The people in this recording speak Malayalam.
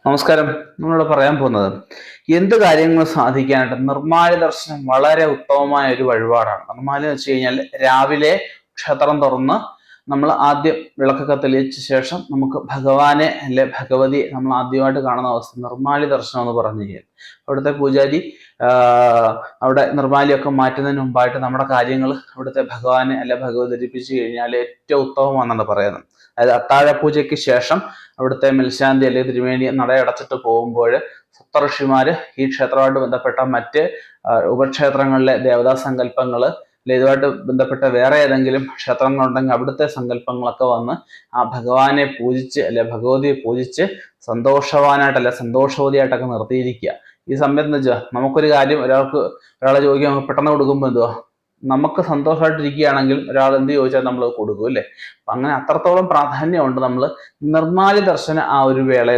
നമസ്കാരം. നമ്മളിവിടെ പറയാൻ പോകുന്നത് എന്ത് കാര്യങ്ങൾ സാധിക്കാനായിട്ട് നിർമ്മാല്യ ദർശനം വളരെ ഉത്തമമായ ഒരു വഴിപാടാണ്. നിർമ്മാല്യം വെച്ച് കഴിഞ്ഞാൽ രാവിലെ ക്ഷേത്രം തുറന്ന് നമ്മൾ ആദ്യം വിളക്കൊക്കെ തെളിയിച്ച ശേഷം നമുക്ക് ഭഗവാനെ അല്ലെ ഭഗവതിയെ നമ്മൾ ആദ്യമായിട്ട് കാണുന്ന അവസ്ഥ നിർമ്മാല്യ ദർശനം എന്ന് പറഞ്ഞു കഴിഞ്ഞാൽ അവിടുത്തെ പൂജാരി അവിടെ നിർമ്മാല്യമൊക്കെ മാറ്റുന്നതിന് മുമ്പായിട്ട് നമ്മുടെ കാര്യങ്ങൾ അവിടുത്തെ ഭഗവാനെ അല്ലെ ഭഗവതി ധരിപ്പിച്ചു കഴിഞ്ഞാൽ ഏറ്റവും ഉത്തമമാണെന്നാണ് പറയുന്നത്. അതായത് അത്താഴ പൂജയ്ക്ക് ശേഷം അവിടുത്തെ മേൽശാന്തി അല്ലെങ്കിൽ തിരുമേനി നടയടച്ചിട്ട് പോകുമ്പോൾ സപ്തഋഷിമാര് ഈ ക്ഷേത്രമായിട്ട് ബന്ധപ്പെട്ട മറ്റ് ഉപക്ഷേത്രങ്ങളിലെ ദേവതാ സങ്കല്പങ്ങള് അല്ലെ ഇതുമായിട്ട് ബന്ധപ്പെട്ട വേറെ ഏതെങ്കിലും ക്ഷേത്രങ്ങളുണ്ടെങ്കിൽ അവിടുത്തെ സങ്കല്പങ്ങളൊക്കെ വന്ന് ആ ഭഗവാനെ പൂജിച്ച് അല്ലെ ഭഗവതിയെ പൂജിച്ച് സന്തോഷവാനായിട്ട് അല്ലെ സന്തോഷവതിയായിട്ടൊക്കെ നിർത്തിയിരിക്കുക. ഈ സമയത്ത് എന്ന് വെച്ചാൽ നമുക്കൊരു കാര്യം ഒരാളെ ചോദിക്കാൻ പെട്ടെന്ന് കൊടുക്കുമ്പോൾ എന്തുവാ, നമുക്ക് സന്തോഷമായിട്ടിരിക്കുകയാണെങ്കിൽ ഒരാൾ എന്ത് ചോദിച്ചാൽ നമ്മൾ കൊടുക്കും അല്ലേ. അപ്പൊ അങ്ങനെ അത്രത്തോളം പ്രാധാന്യമുണ്ട് നമ്മൾ നിർമ്മാല്യ ദർശനം ആ ഒരു വേള